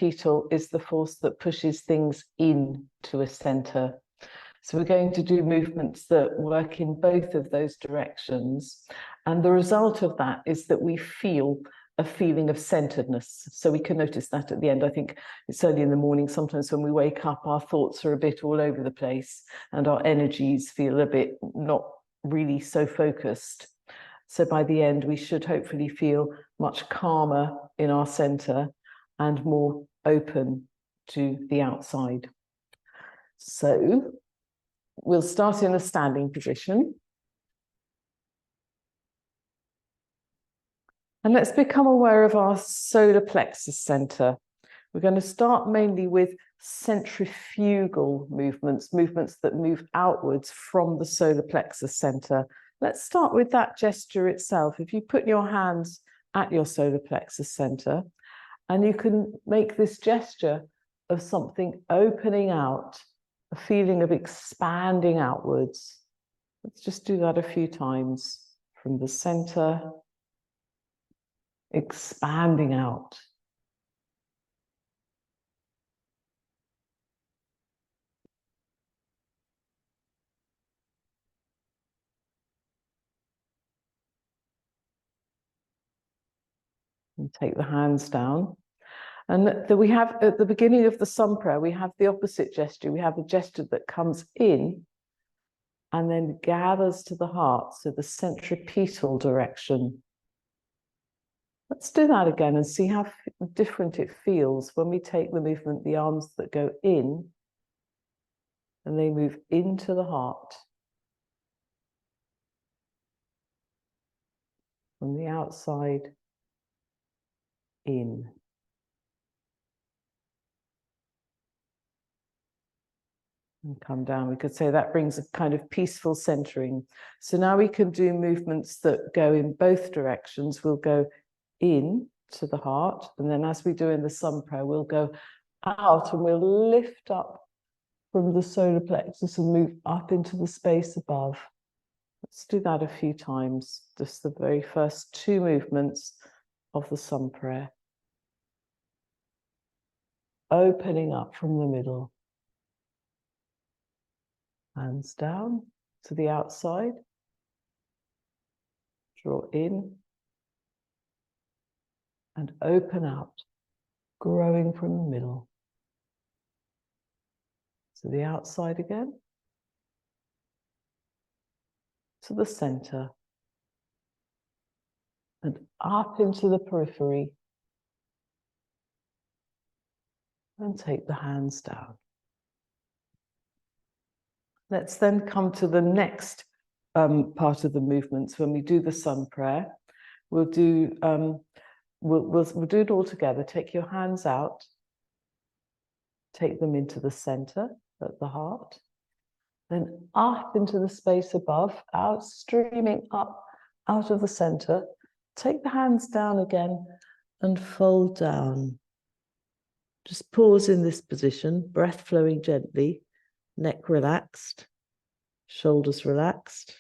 centripetal is the force that pushes things into a center. So we're going to do movements that work in both of those directions. And the result of that is that we feel a feeling of centredness. So we can notice that at the end. I think it's early in the morning. Sometimes when we wake up, our thoughts are a bit all over the place and our energies feel a bit not really so focused. So by the end, we should hopefully feel much calmer in our center and more open to the outside. So we'll start in a standing position. And let's become aware of our solar plexus center. We're going to start mainly with centrifugal movements, movements that move outwards from the solar plexus center. Let's start with that gesture itself. If you put your hands at your solar plexus center, and you can make this gesture of something opening out, a feeling of expanding outwards. Let's just do that a few times from the center, expanding out. And take the hands down. And we have, at the beginning of the sun prayer, we have the opposite gesture. We have a gesture that comes in and then gathers to the heart, so the centripetal direction. Let's do that again and see how different it feels when we take the movement, the arms that go in, and they move into the heart. From the outside, in. And come down. We could say that brings a kind of peaceful centering. So now we can do movements that go in both directions. We'll go in to the heart, and then as we do in the sun prayer, we'll go out and we'll lift up from the solar plexus and move up into the space above. Let's do that a few times, just the very first two movements of the sun prayer. Opening up from the middle. Hands down to the outside. Draw in. And open out, growing from the middle. To the outside again. To the center. And up into the periphery. And take the hands down. Let's then come to the next part of the movements. When we do the sun prayer, we'll do we'll do it all together. Take your hands out, take them into the center at the heart, then up into the space above, out, streaming up out of the center. Take the hands down again and fold down. Just pause in this position, breath flowing gently, neck relaxed, shoulders relaxed.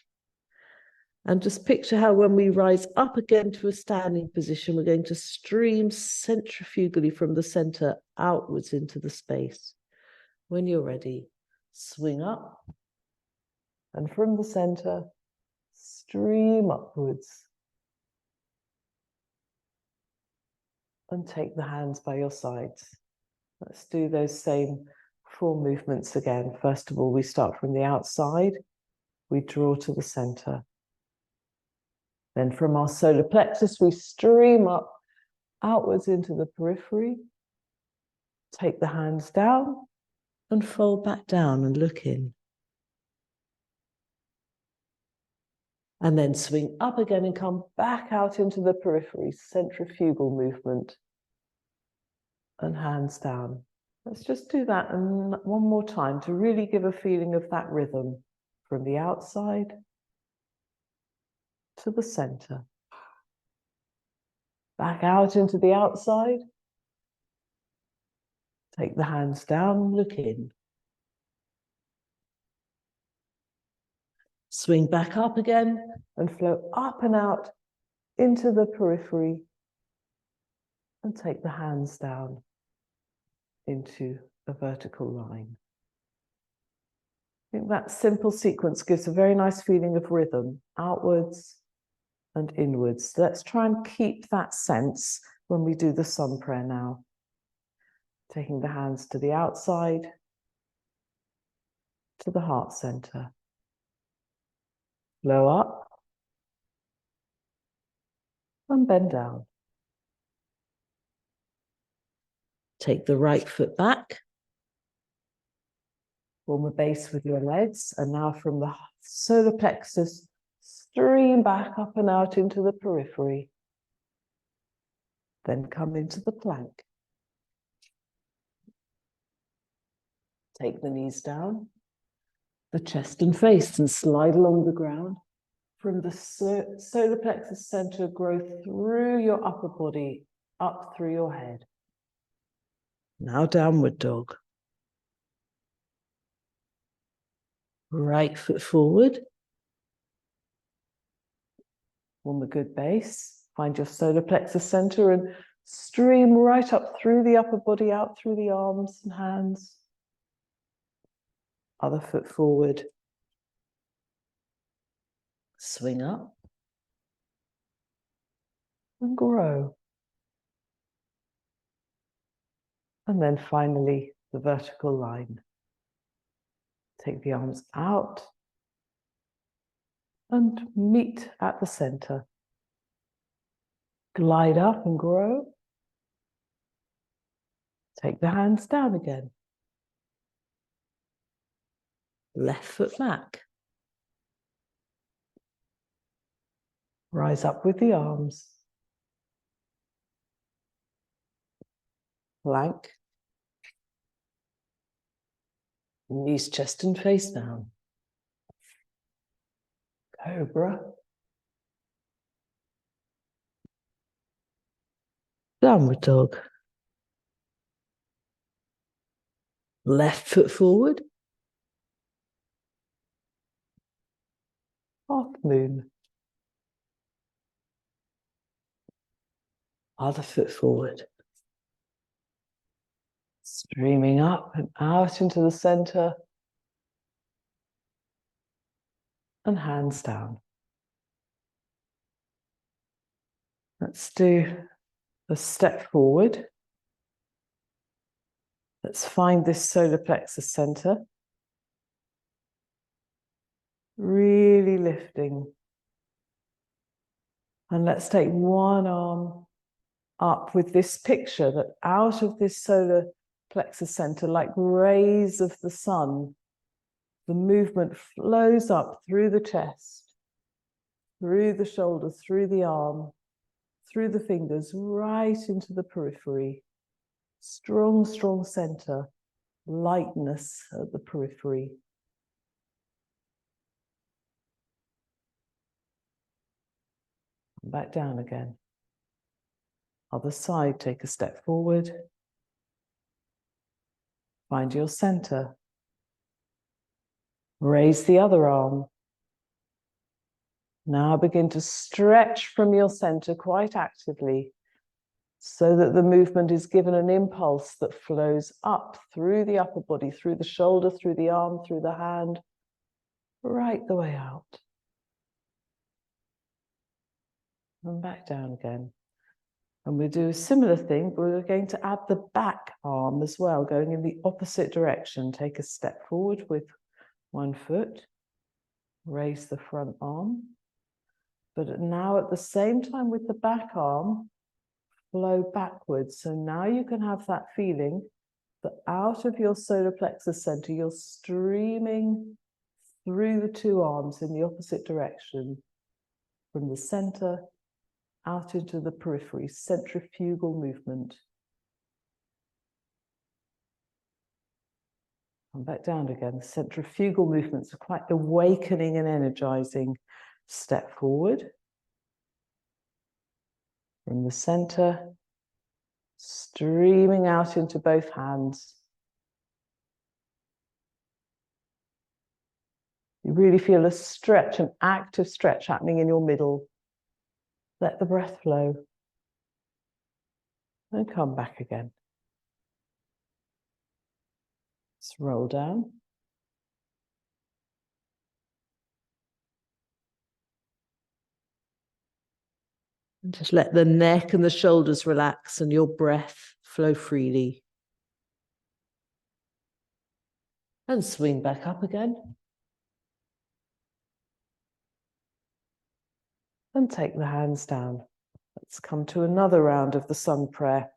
And just picture how when we rise up again to a standing position, we're going to stream centrifugally from the center outwards into the space. When you're ready, swing up. And from the center, stream upwards. And take the hands by your sides. Let's do those same 4 movements again. First of all, we start from the outside. We draw to the center. Then from our solar plexus, we stream up outwards into the periphery. Take the hands down and fold back down and look in. And then swing up again and come back out into the periphery, centrifugal movement. And hands down. Let's just do that one more time to really give a feeling of that rhythm from the outside to the center. Back out into the outside. Take the hands down, look in. Swing back up again and flow up and out into the periphery and take the hands down. into a vertical line. I think that simple sequence gives a very nice feeling of rhythm, outwards and inwards. Let's try and keep that sense when we do the sun prayer now. Taking the hands to the outside, to the heart center. Flow up and bend down. Take the right foot back. Form a base with your legs, and now from the solar plexus, stream back up and out into the periphery. Then come into the plank. Take the knees down, the chest and face, and slide along the ground. From the solar plexus center, grow through your upper body, up through your head. Now downward dog. Right foot forward. Form a good base. Find your solar plexus center and stream right up through the upper body, out through the arms and hands. Other foot forward. Swing up. And grow. And then finally, the vertical line. Take the arms out and meet at the center. Glide up and grow. Take the hands down again. Left foot back. Rise up with the arms. Plank. Knees, chest and face down. Cobra. Downward dog. Left foot forward. Half moon. Other foot forward. Streaming up and out into the center. And hands down. Let's do a step forward. Let's find this solar plexus center. Really lifting. And let's take one arm up with this picture that out of this solar plexus center, like rays of the sun, the movement flows up through the chest, through the shoulder, through the arm, through the fingers, right into the periphery. Strong, strong center, lightness at the periphery. Back down again. Other side, take a step forward. Find your center. Raise the other arm. Now begin to stretch from your center quite actively so that the movement is given an impulse that flows up through the upper body, through the shoulder, through the arm, through the hand, right the way out. And back down again. And we'll do a similar thing, but we're going to add the back arm as well, going in the opposite direction. Take a step forward with one foot, raise the front arm, but now at the same time with the back arm, flow backwards. So now you can have that feeling that out of your solar plexus center, you're streaming through the two arms in the opposite direction, from the center out into the periphery, centrifugal movement. And back down again. Centrifugal movements are quite awakening and energizing. Step forward. From the center, streaming out into both hands. You really feel a stretch, an active stretch happening in your middle. Let the breath flow. And come back again. Let's roll down. And just let the neck and the shoulders relax and your breath flow freely. And swing back up again. And take the hands down. Let's come to another round of the sun prayer.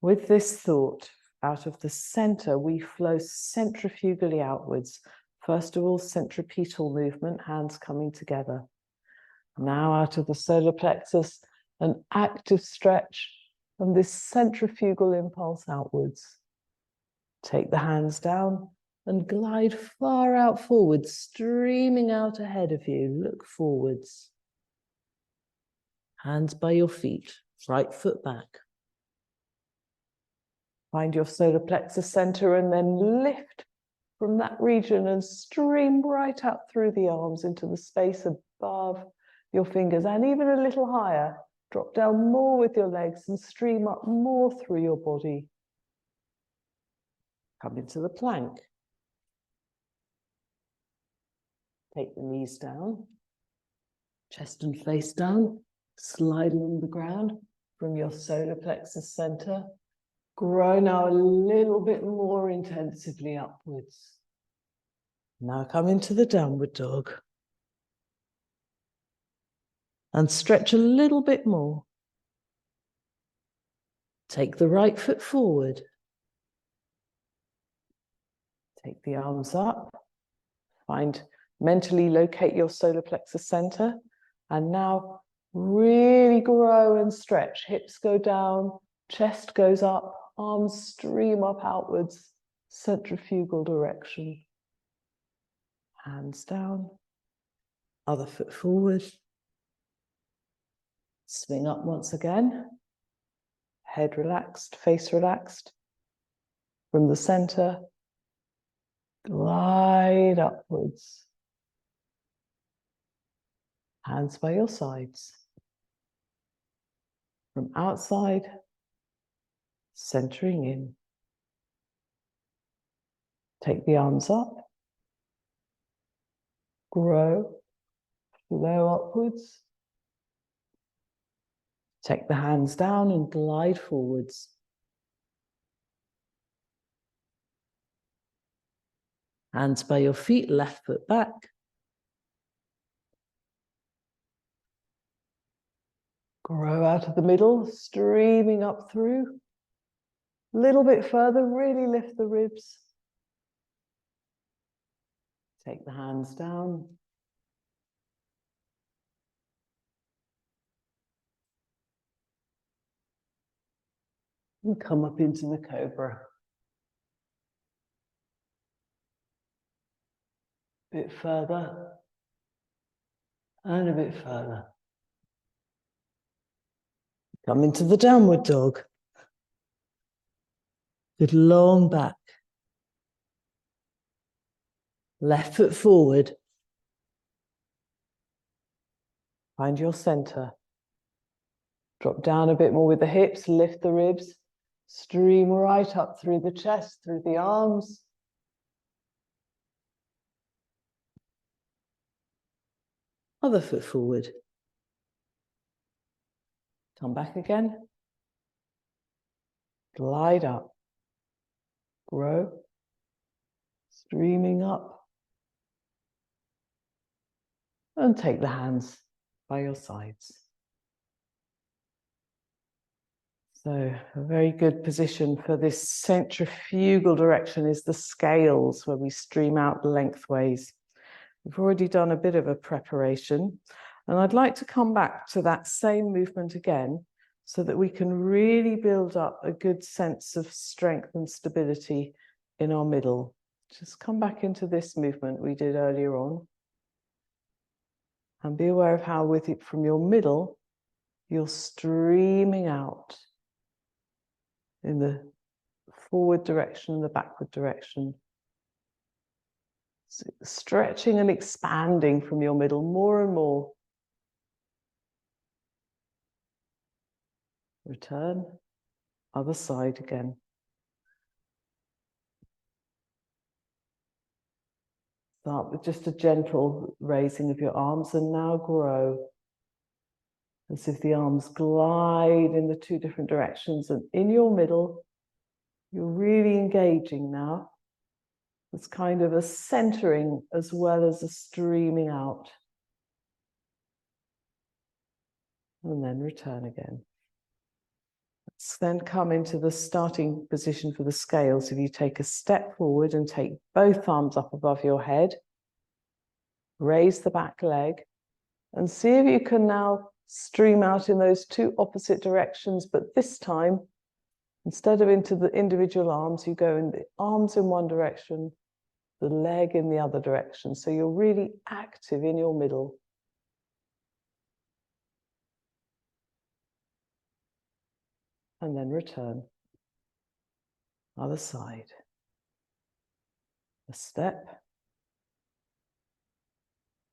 With this thought, out of the center, we flow centrifugally outwards. First of all, centripetal movement, hands coming together. Now out of the solar plexus, an active stretch and this centrifugal impulse outwards. Take the hands down and glide far out forwards, streaming out ahead of you. Look forwards. Hands by your feet, right foot back. Find your solar plexus center and then lift from that region and stream right up through the arms into the space above your fingers and even a little higher. Drop down more with your legs and stream up more through your body. Come into the plank. Take the knees down, chest and face down, slide along the ground from your solar plexus center. Grow now a little bit more intensively upwards. Now come into the downward dog. And stretch a little bit more. Take the right foot forward. Take the arms up. Mentally locate your solar plexus center. And now really grow and stretch. Hips go down, chest goes up, arms stream up outwards, centrifugal direction. Hands down, other foot forward. Swing up once again. Head relaxed, face relaxed. From the center, glide upwards. Hands by your sides. From outside, centering in. Take the arms up. Grow, flow upwards. Take the hands down and glide forwards. Hands by your feet, left foot back. Grow out of the middle, streaming up through. A little bit further, really lift the ribs. Take the hands down. And come up into the cobra. A bit further. And a bit further. Come into the downward dog. Good long back. Left foot forward. Find your center. Drop down a bit more with the hips, lift the ribs. Stream right up through the chest, through the arms. Other foot forward. Come back again. Glide up. Grow. Streaming up. And take the hands by your sides. So a very good position for this centrifugal direction is the scales, where we stream out lengthways. We've already done a bit of a preparation, and I'd like to come back to that same movement again so that we can really build up a good sense of strength and stability in our middle. Just come back into this movement we did earlier on. And be aware of how with it from your middle, you're streaming out in the forward direction and the backward direction. So stretching and expanding from your middle more and more. Return, other side again. Start with just a gentle raising of your arms and now grow. As if the arms glide in the two different directions, and in your middle, you're really engaging now. It's kind of a centering as well as a streaming out. And then return again. Let's then come into the starting position for the scales. If you take a step forward and take both arms up above your head, raise the back leg, and see if you can now stream out in those two opposite directions, but this time, instead of into the individual arms, you go in the arms in one direction, the leg in the other direction. So you're really active in your middle. And then return. Other side. A step.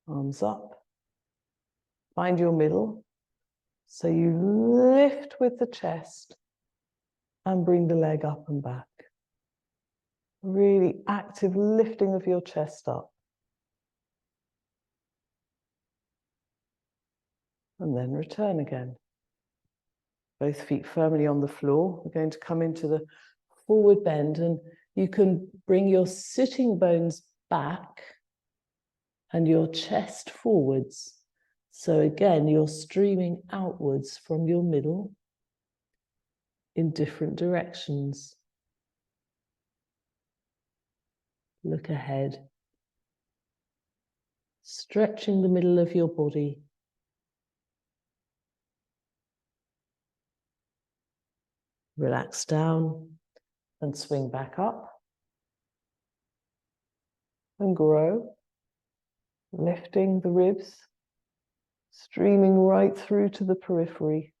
Arms up. Find your middle. So you lift with the chest and bring the leg up and back. Really active lifting of your chest up. And then return again. Both feet firmly on the floor. We're going to come into the forward bend, and you can bring your sitting bones back and your chest forwards. So again, you're streaming outwards from your middle in different directions. Look ahead. Stretching the middle of your body. Relax down and swing back up. And grow. Lifting the ribs. Streaming right through to the periphery.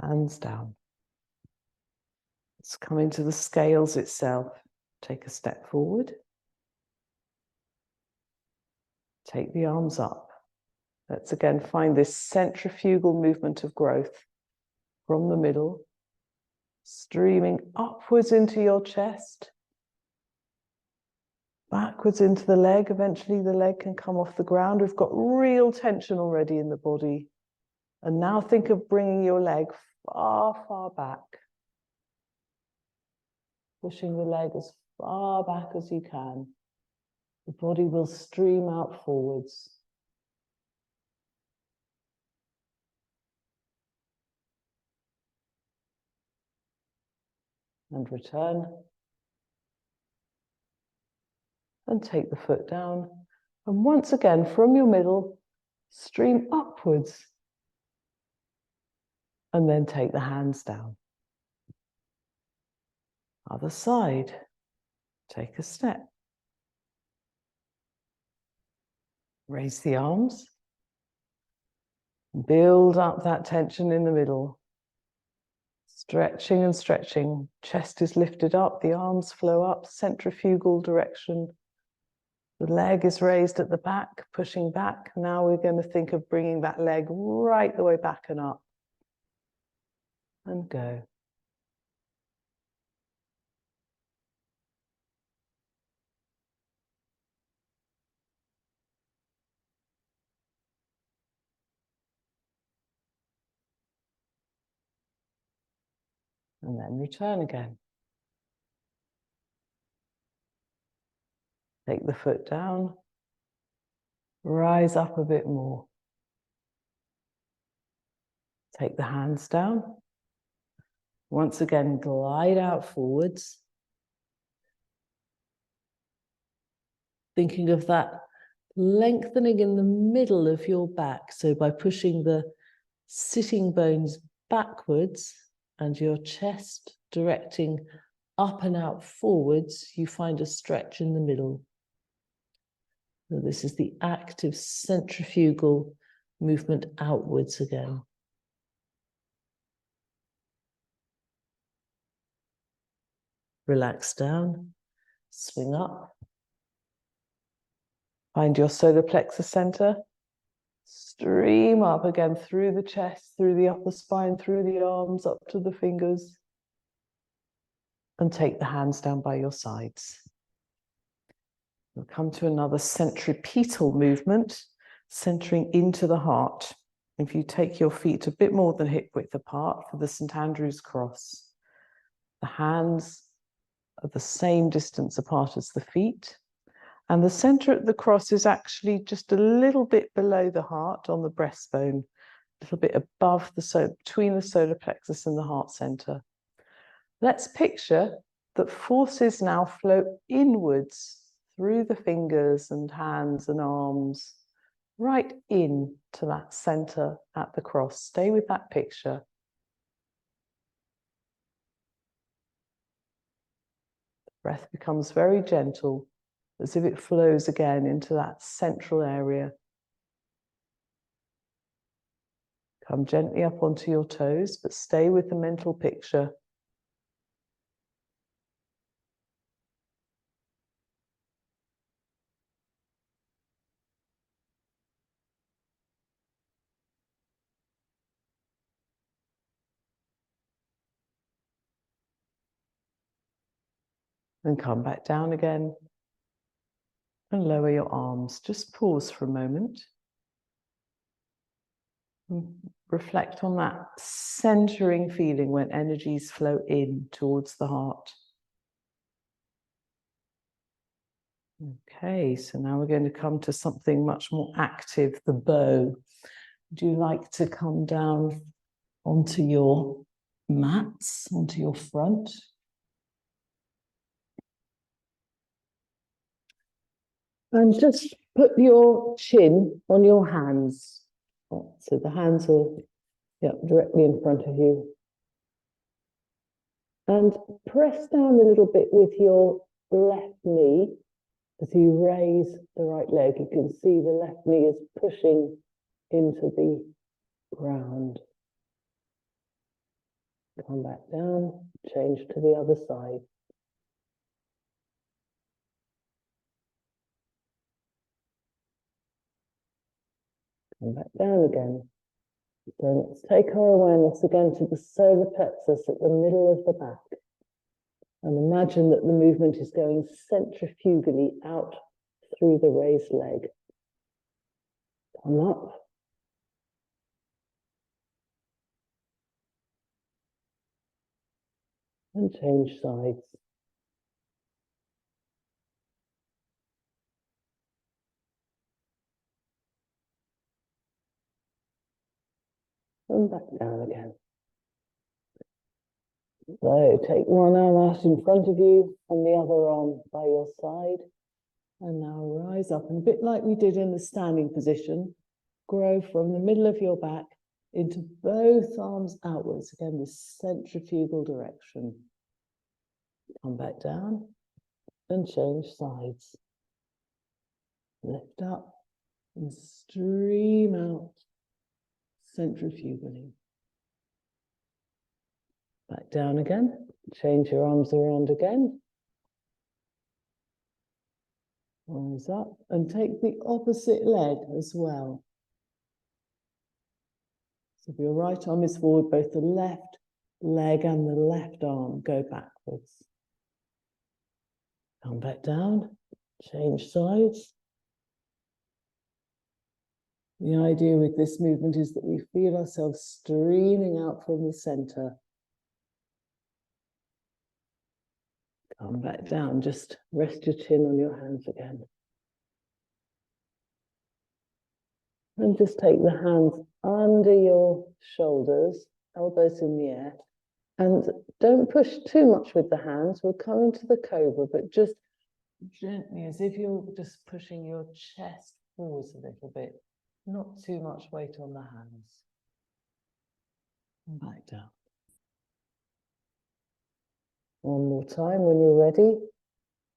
Hands down. Let's come into the scales itself. Take a step forward. Take the arms up. Let's again find this centrifugal movement of growth from the middle, streaming upwards into your chest, backwards into the leg. Eventually the leg can come off the ground. We've got real tension already in the body. And now think of bringing your leg far, far back. Pushing the leg as far back as you can. The body will stream out forwards. And return. And take the foot down. And once again, from your middle, stream upwards. And then take the hands down. Other side. Take a step. Raise the arms. Build up that tension in the middle. Stretching and stretching. Chest is lifted up, the arms flow up, centrifugal direction. The leg is raised at the back, pushing back. Now we're going to think of bringing that leg right the way back and up. And go. And then return again. Take the foot down. Rise up a bit more. Take the hands down. Once again, glide out forwards. Thinking of that lengthening in the middle of your back. So by pushing the sitting bones backwards and your chest directing up and out forwards, you find a stretch in the middle. So this is the active centrifugal movement outwards again. Relax down, swing up. Find your solar plexus center. Stream up again through the chest, through the upper spine, through the arms, up to the fingers. And take the hands down by your sides. We'll come to another centripetal movement, centering into the heart. If you take your feet a bit more than hip width apart for the St. Andrew's cross, the hands are the same distance apart as the feet, and the center of the cross is actually just a little bit below the heart on the breastbone, a little bit above between the solar plexus and the heart center. Let's picture that forces now flow inwards through the fingers and hands and arms, right in to that center at the cross. Stay with that picture. The breath becomes very gentle, as if it flows again into that central area. Come gently up onto your toes, but stay with the mental picture. And come back down again. And lower your arms. Just pause for a moment. Reflect on that centering feeling when energies flow in towards the heart. Okay, so now we're going to come to something much more active, the bow. Would you like to come down onto your mats, onto your front? And just put your chin on your hands. So the hands are directly in front of you. And press down a little bit with your left knee as you raise the right leg. You can see the left knee is pushing into the ground. Come back down, change to the other side. Come back down again. So let's take our awareness again to the solar plexus at the middle of the back. And imagine that the movement is going centrifugally out through the raised leg. Come up. And change sides. And back down again. So take one arm out in front of you and the other arm by your side. And now rise up. And a bit like we did in the standing position, grow from the middle of your back into both arms outwards. Again, this centrifugal direction. Come back down and change sides. Lift up and stream out centrifugally. Back down again. Change your arms around again. Rise up and take the opposite leg as well. So if your right arm is forward, both the left leg and the left arm go backwards. Come back down, change sides. The idea with this movement is that we feel ourselves streaming out from the center. Come back down, just rest your chin on your hands again. And just take the hands under your shoulders, elbows in the air. And don't push too much with the hands. We'll come into the cobra, but just gently, as if you're just pushing your chest forwards a little bit. Not too much weight on the hands. And back down. One more time, when you're ready,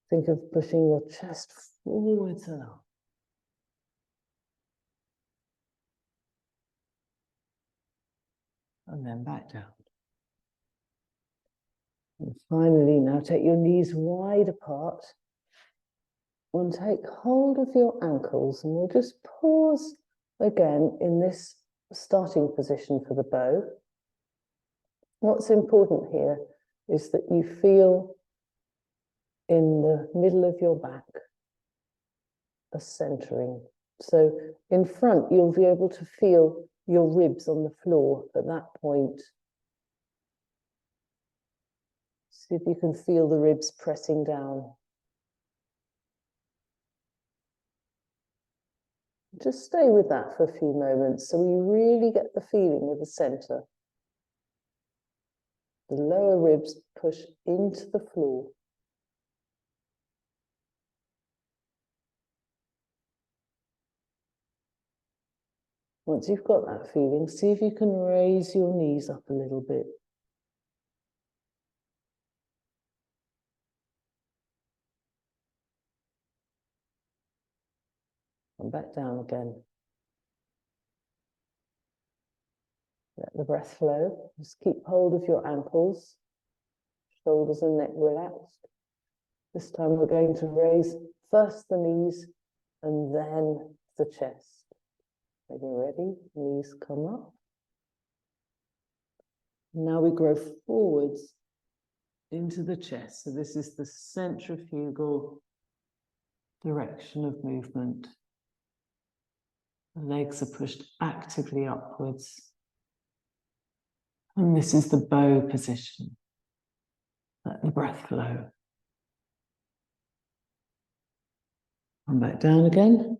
think of pushing your chest forwards and up. And then back down. And finally, now take your knees wide apart and take hold of your ankles, and we'll just pause again in this starting position for the bow. What's important here is that you feel in the middle of your back a centering. So in front, you'll be able to feel your ribs on the floor at that point. See if you can feel the ribs pressing down. Just stay with that for a few moments so we really get the feeling of the center. The lower ribs push into the floor. Once you've got that feeling, see if you can raise your knees up a little bit. And back down again. Let the breath flow. Just keep hold of your ankles, shoulders and neck relaxed. This time we're going to raise first the knees and then the chest. When you're ready, knees come up. Now we grow forwards into the chest. So this is the centrifugal direction of movement. The legs are pushed actively upwards. And this is the bow position. Let the breath flow. And back down again.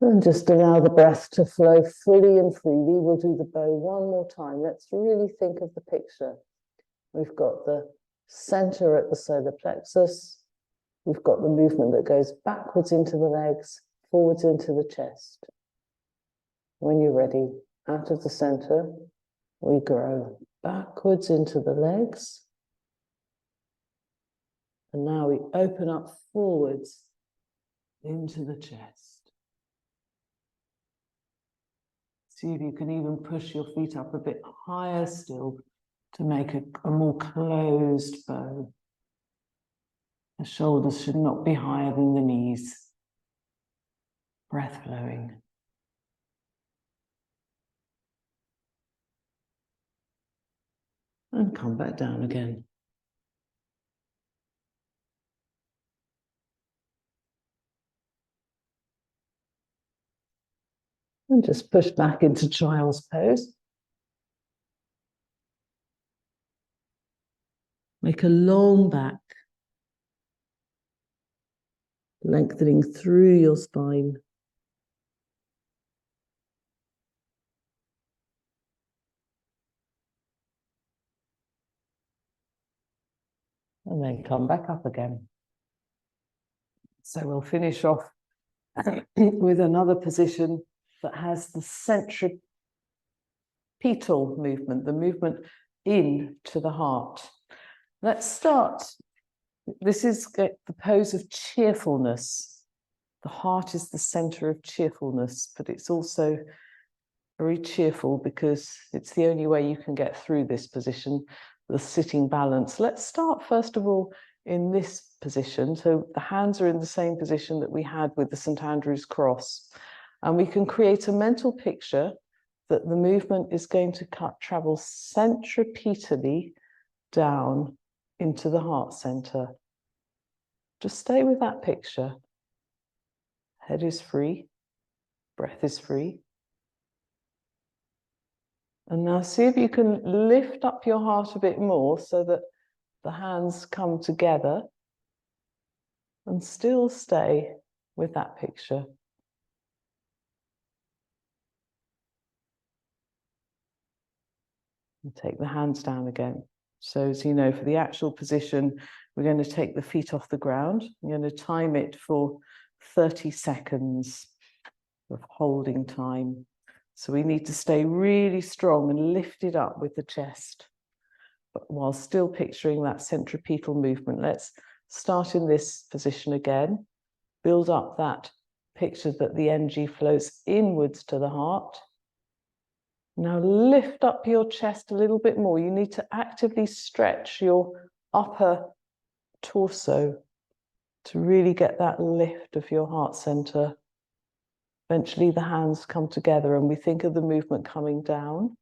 And just allow the breath to flow fully and freely. We'll do the bow one more time. Let's really think of the picture. We've got the center at the solar plexus. We've got the movement that goes backwards into the legs, forwards into the chest. When you're ready, out of the center, we grow backwards into the legs. And now we open up forwards into the chest. See if you can even push your feet up a bit higher still to make a more closed bow. The shoulders should not be higher than the knees. Breath flowing. And come back down again. And just push back into child's pose. Make a long back, lengthening through your spine. And then come back up again. So we'll finish off with another position that has the centripetal movement, the movement into the heart. Let's start. This is the pose of cheerfulness. The heart is the center of cheerfulness, but it's also very cheerful because it's the only way you can get through this position, the sitting balance. Let's start first of all in this position. So the hands are in the same position that we had with the St. Andrew's cross. And we can create a mental picture that the movement is going to travel centripetally down into the heart center. Just stay with that picture. Head is free, breath is free. And now see if you can lift up your heart a bit more so that the hands come together and still stay with that picture. And take the hands down again. So as you know, for the actual position, we're going to take the feet off the ground. We're going to time it for 30 seconds of holding time. So we need to stay really strong and lift it up with the chest, but while still picturing that centripetal movement. Let's start in this position again. Build up that picture that the energy flows inwards to the heart. Now lift up your chest a little bit more. You need to actively stretch your upper torso to really get that lift of your heart center. Eventually the hands come together and we think of the movement coming down.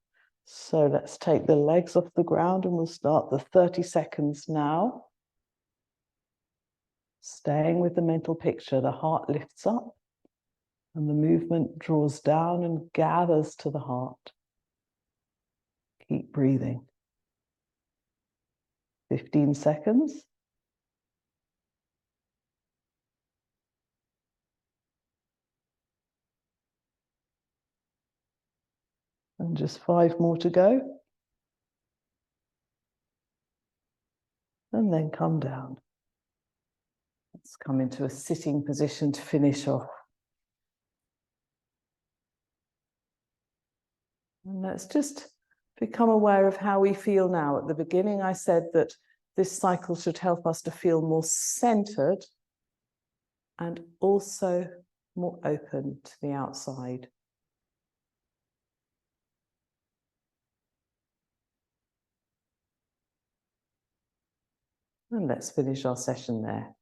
So let's take the legs off the ground and we'll start the 30 seconds now. Staying with the mental picture, the heart lifts up and the movement draws down and gathers to the heart. Keep breathing. 15 seconds. And just 5 more to go. And then come down. Let's come into a sitting position to finish off. And let's just become aware of how we feel now. At the beginning, I said that this cycle should help us to feel more centered and also more open to the outside. And let's finish our session there.